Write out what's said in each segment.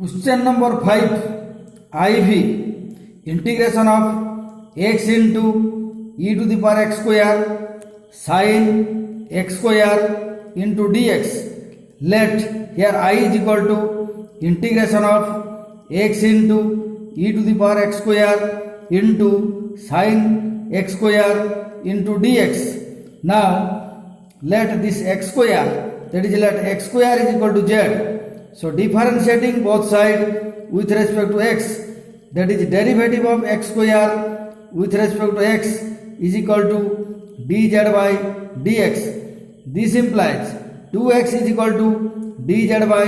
Question number 5, IV, integration of x into e to the power x square sin x square into dx. Let here I is equal to integration of x into e to the power x square into sin x square into dx. Now let this x square, that is let x square is equal to z. So differentiating both sides with respect to x, that is derivative of x square with respect to x is equal to dz by dx. This implies 2x is equal to dz by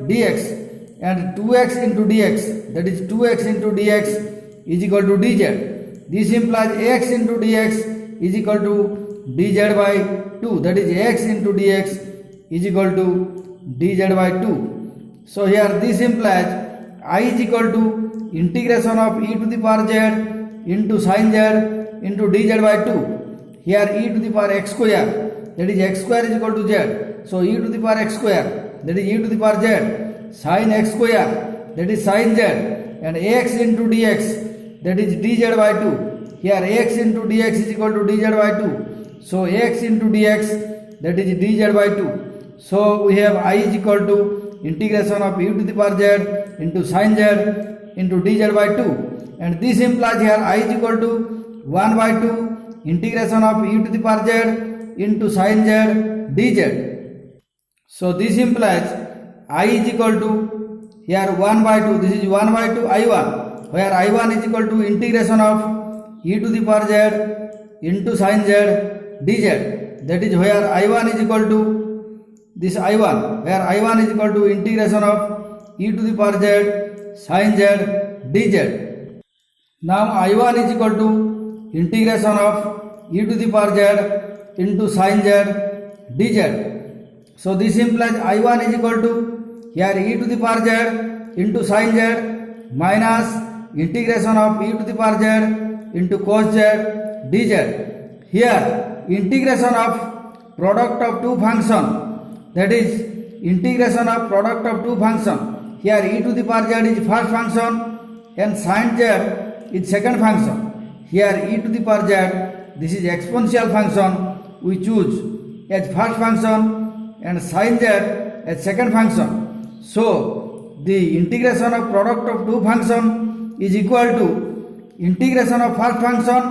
dx, and 2x into dx, that is 2x into dx is equal to dz. This implies x into dx is equal to dz by 2, that is x into dx is equal to dz by 2. So here this implies I is equal to integration of e to the power z into sin z into dz by 2. Here e to the power x square, that is x square is equal to z. So e to the power x square, that is e to the power z, sin x square, that is sin z, and x into dx, that is dz by 2. Here x into dx is equal to dz by 2. So x into dx, that is dz by 2. So we have I is equal to integration of e to the power z into sin z into dz by 2, and this implies here I is equal to 1 by 2 integration of e to the power z into sin z dz. So this implies I is equal to here 1 by 2, this is 1 by 2 I1, where I1 is equal to integration of e to the power z into sin z dz, that is where I1 is equal to this I1, where I1 is equal to integration of e to the power z sin z dz. Now I1 is equal to integration of e to the power z into sin z dz. So this implies I1 is equal to here e to the power z into sin z minus integration of e to the power z into cos z dz. Here integration of product of two functions, that is integration of product of two functions. Here e to the power z is first function and sin z is second function. Here e to the power z, this is exponential function, we choose as first function and sin z as second function. So the integration of product of two functions is equal to integration of first function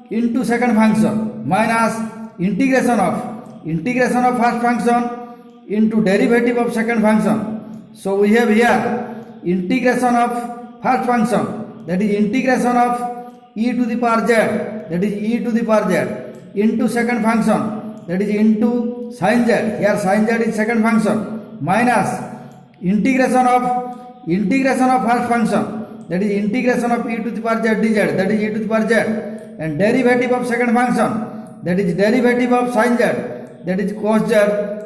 into second function minus integration of first function into derivative of second function. So we have here integration of first function, that is integration of e to the power z, that is e to the power z into second function, that is into sin z, here sin z is second function, minus integration of first function, that is integration of e to the power z dz, that is e to the power z, and derivative of second function, that is derivative of sin z, that is cos z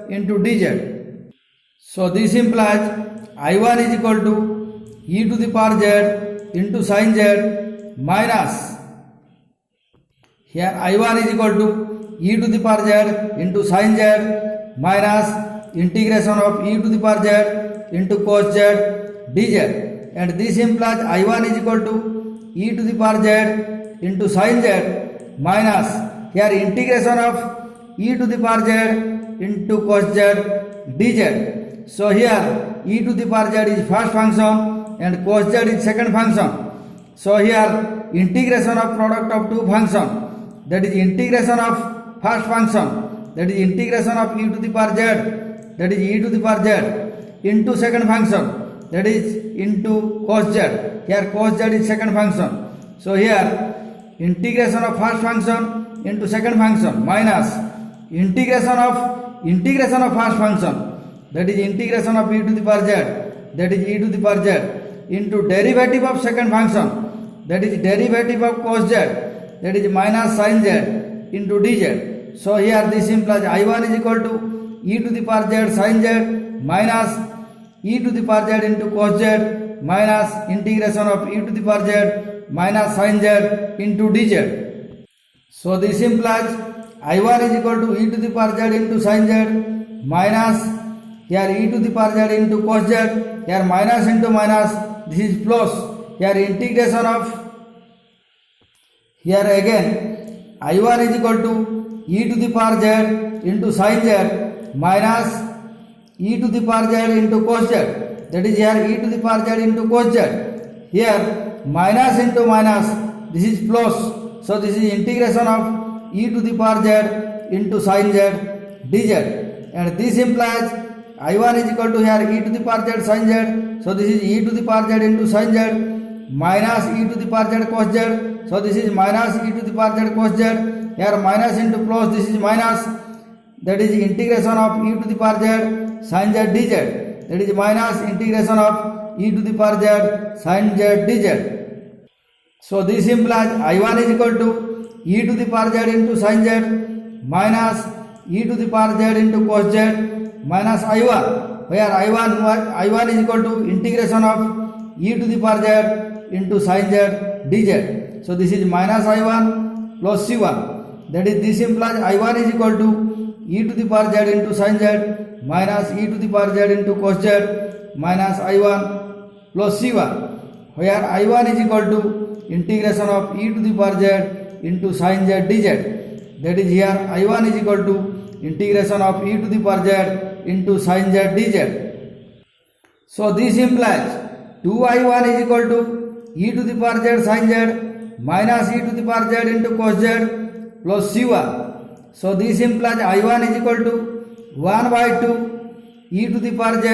into dz. So this implies I1 is equal to e to the power z into sin z minus here I1 is equal to e to the power z into sin z minus integration of e to the power z into cos z dz, and this implies I1 is equal to e to the power z into sin z minus here integration of e to the power z into cos z dz. So here e to the power z is first function and cos z is second function. So here integration of product of two functions, that is integration of first function, that is integration of e to the power z, that is e to the power z into second function, that is into cos z, here cos z is second function. So here integration of first function into second function minus integration of first function, that is integration of e to the power z, that is e to the power z into derivative of second function, that is derivative of cos z, that is minus sin z into dz. So here this implies I1 is equal to e to the power z sin z minus e to the power z into cos z minus integration of e to the power z minus sin z into dz. So this implies I1 is equal to e to the power z into sin z minus here e to the power z into cos z here minus into minus, this is plus, here integration of, here again I1 is equal to e to the power z into sin z minus e to the power z into cos z, that is here e to the power z into cos z, here minus into minus, this is plus, so this is integration of e to the power z into sin z dz, and this implies I1 is equal to here e to the power z sin z, so this is e to the power z into sin z minus e to the power z cos z, so this is minus e to the power z cos z, here minus into plus, this is minus, that is integration of e to the power z sin z dz, that is minus integration of e to the power z sin z dz. So this implies I1 is equal to e to the power z into sin z minus e to the power z into cos z minus I1, where I1 is equal to integration of e to the power z into sin z dz. So this is minus I1 plus C1, that is this implies I1 is equal to e to the power z into sin z minus e to the power z into cos z minus I1 plus C1, where I1 is equal to integration of e to the power z into sin z dz, that is here I1 is equal to integration of e to the power z into sin z dz. So this implies 2I1 is equal to e to the power z sin z minus e to the power z into cos z plus C1. So this implies I1 is equal to 1 by 2 e to the power z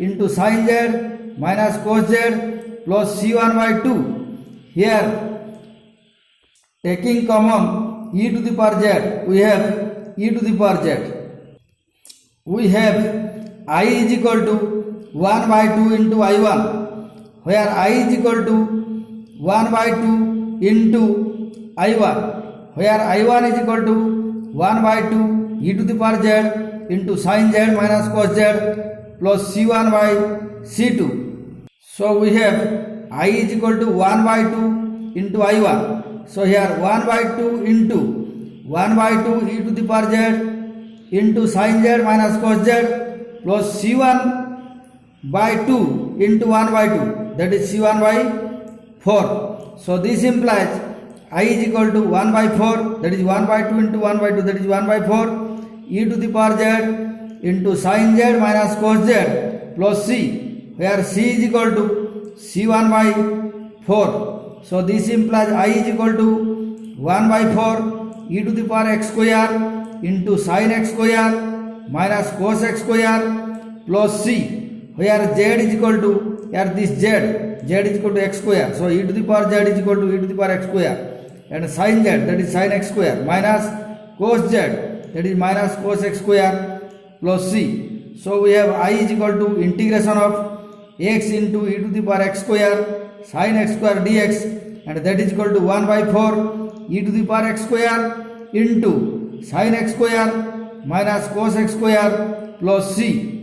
into sin z minus cos z plus C1 by 2. Here taking common e to the power z, we have e to the power z. We have I is equal to 1 by 2 into I1, where I is equal to 1 by 2 into I1, where I1 is equal to 1 by 2 e to the power z into sin z minus cos z plus C1 by C2. So we have I is equal to 1 by 2 into I1. So here 1 by 2 into 1 by 2 e to the power z into sin z minus cos z plus C1 by 2 into 1 by 2, that is C1 by 4. So this implies I is equal to 1 by 4, that is 1 by 2 into 1 by 2, that is 1 by 4 e to the power z into sin z minus cos z plus C, where C is equal to C1 by 4. So this implies I is equal to 1 by 4 e to the power x square into sin x square minus cos x square plus C, where z is equal to, here this z is equal to x square, so e to the power z is equal to e to the power x square, and sin z, that is sin x square, minus cos z, that is minus cos x square plus C. So we have I is equal to integration of x into e to the power x square sin x square dx, and that is equal to 1 by 4 e to the power x square into sin x square minus cos x square plus C.